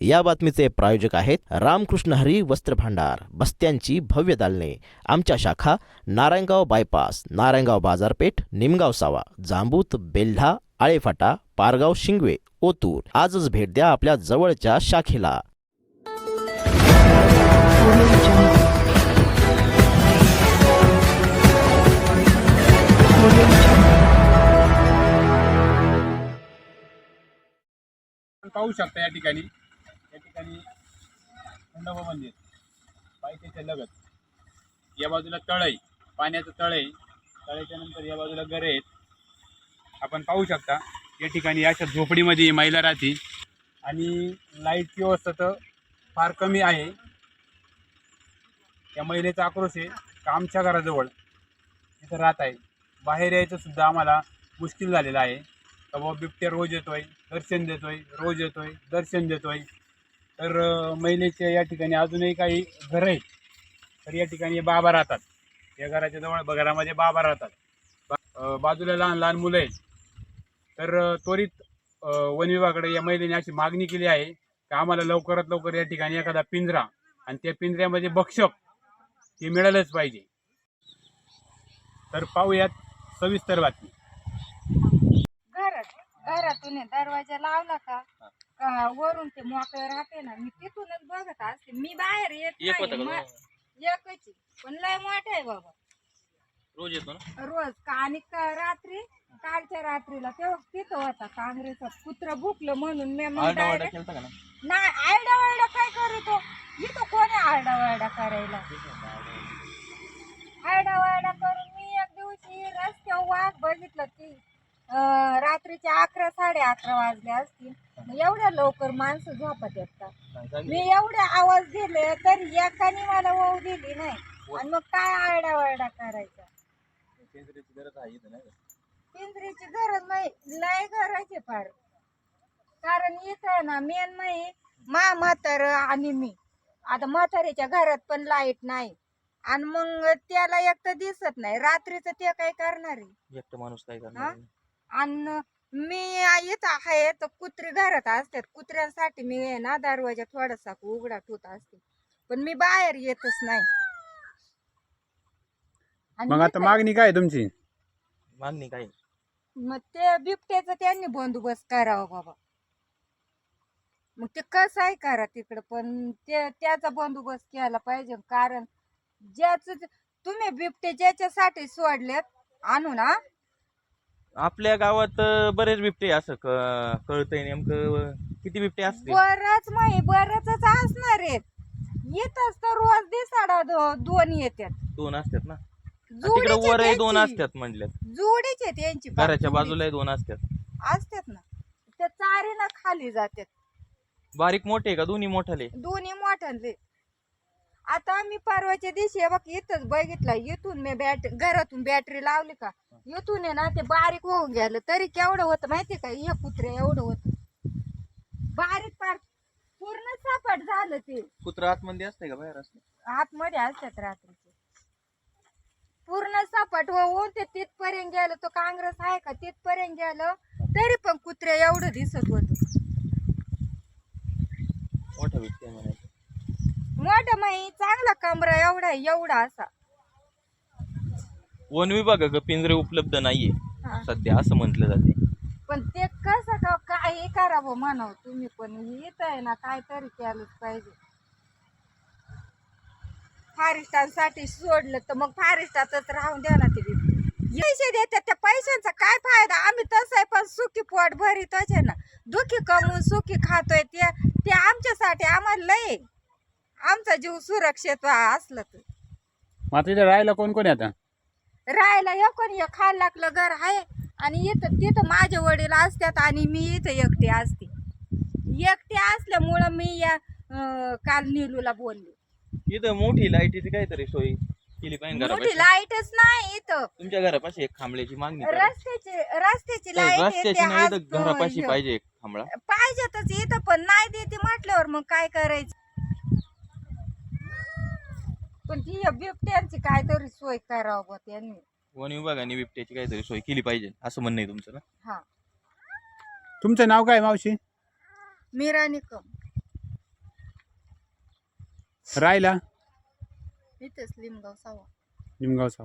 या बातमीचे प्रायोजक आहेत रामकृष्ण हरी वस्त्र भांडार, बस्त्यांची भव्य दालने. आमच्या शाखा नारायणगाव बायपास, नारायणगाव बाजारपेठ, निमगाव सावा, जांबूत, बेल्ढा, आळेफाटा, पारगाव, शिंगवे, ओतूर. आजच भेट द्या आपल्या जवळच्या शाखेला. पाहू शकता या ठिकाणी खंडोबा मंदिर पायथ्याच्या लगत. या बाजूला तळ आहे, पाण्याचं तळ आहे. तळ्याच्या नंतर या बाजूला घरे आहेत. आपण पाहू शकता या ठिकाणी अशा झोपडीमध्ये महिला राहते आणि लाईटची व्यवस्था तर फार कमी आहे. या महिलेचा आक्रोश आहे का आमच्या घराजवळ तिथं राहत आहे, बाहेर यायचं सुद्धा आम्हाला मुश्किल झालेलं आहे. तर बाबा बिबट्या रोज येतोय, दर्शन देतोय, रोज येतोय, दर्शन देतोय. तर महिलेच्या या ठिकाणी अजूनही काही घरं आहेत. तर या ठिकाणी बाबा राहतात. या घराच्या जवळ घरामध्ये बाबा राहतात. बाजूला लहान लहान मुलं आहेत. तर त्वरित वन विभागाकडे या महिलेने अशी मागणी केली आहे की आम्हाला लवकरात लवकर या ठिकाणी एखादा पिंजरा आणि त्या पिंजऱ्यामध्ये भक्षक हे मिळालंच पाहिजे. तर पाहूयात सविस्तर बातमी. घरातून दरवाजा लावला का वरून ते मोकळं राहते ना, मी तिथूनच बघत असते. मी बाहेर येत नाही, एकच पण लय मोठा आहे बाबा. रोज येतो ना? रोज आणि रात्री कालच्या रात्रीला तेव्हा तिथं होता काँग्रेसचा कुत्रा भुकलं म्हणून मी नाही आरडा वरडा काय करतो इथं कोणी आरडा वरडा करायला. आरडा वरडा करून मी एक दिवशी रस्त्यावर वाघ बघितलं की रात्रीचे 11 11:30 वाजले असतील. एवढ्या लवकर माणसं झोपत येतात. मी एवढे आवाज दिले तर एकाने मला वाहू दिली नाही. आणि मग काय आरडा वरडा करायचा. पिंजरीची गरज नाही, लय गरज आहे फार. कारण इथं ना मेन नाही म्हातार आणि मी आता म्हातारीच्या घरात पण लाईट नाही आणि मग त्याला एक तर दिसत नाही रात्रीचं ते काय करणार आहे एकटं माणूस काय करणार. आणि मी इथं आहे तर कुत्री घरात असतात. कुत्र्यांसाठी मी ना दरवाजा थोडासा उघडा ठेवत असते पण मी बाहेर येतच नाही. मग आता मागणी काय तुमची? मागणी काय? मग ते बिबट्याचा त्यांनी बंदोबस्त करावा बाबा. मग ते कसं आहे करा तिकडं पण त्याचा बंदोबस्त केला पाहिजे. कारण ज्याच तुम्ही बिबटे ज्याच्यासाठी सोडलेत आणू ना. आपल्या गावात बरेच बिबटे असं कळतंय. नेमकं किती बिबटे असतील? बरच असणार आहेत. येतच तर रोज दिसाडा 2 येतात. 2 असतात ना तिकडे वरही 2 असतात म्हणल्यात. जोडीचे त्यांची घराच्या बाजूला 2 असतात ना. त्या चारीनं खाली जातात. बारीक मोठे का दोन्ही मोठाले? दोन्ही मोठाले. आता मी परवाच्या दिवशी बघ इथंच बघितलं. इथून मी घरातून बॅटरी लावली का इथून आहे ना ते बारीक होऊन गेलं. तरी केवढं होतं माहितीये का, हे कुत्रे एवढं होत बारीक पार पूर्ण सपाट झालं. ते कुत्रा आतमध्ये असते का बाहेर असते? आतमध्ये असतात रात्रीचे. पूर्ण सपाट होऊन ते तिथपर्यंत गेलं. तो काँग्रेस आहे का तिथपर्यंत गेलं तरी पण कुत्रे एवढं दिसत होत. मोठा बिबट्या म्हणायचं. मोठा माही चांगला कमरा एवढा असा. वन विभाग पिंजरे उपलब्ध नाहीये हा. सध्या असं म्हटलं जाते. पण ते कसं का काही करावं म्हणावं तुम्ही पण येत आहे ना काहीतरी केलंच पाहिजे. फॉरेस्टांसाठी सोडलं तर मग फॉरेस्टातच राहून द्या ना. ते पैसे देतात त्या पैशांचा काय फायदा. आम्ही तसं आहे पण सुखी पोट भरीतच आहे ना. दुखी कमवून सुखी खातोय ते आमच्यासाठी आम्हाला लय आमचा जीव सुरक्षित असलं तर. मग तिथे राहायला कोण कोण आता? राहायला एक खायला लागलं घर आहे आणि तिथं माझे वडील असतात आणि मी इथं एकटी असते. एकटी असल्यामुळं मी या काल नीलूला बोलले इथं मोठी लाईटीची काहीतरी सोय केली पाहिजे. मोठी लाईटच नाही इथं. तुमच्या घरापाशी एक खांबल्याची मागणी करा. रस्त्याची लाईट रस्त्याची नाही तर घरापाशी पाहिजे एक खांबळा. पाहिजेतच इथं पण नाही देते म्हटल्यावर मग काय करायचं. पण ती बिबट्यांची काहीतरी सोय करावं त्यांनी. वन विभागाने बिबट्याची काहीतरी सोय केली पाहिजे असं म्हणणं आहे तुमचं ना? हा. तुमचं नाव काय मावशी? मीरा निकम. राहिला इथेच लिमगाव सावा निमगावचा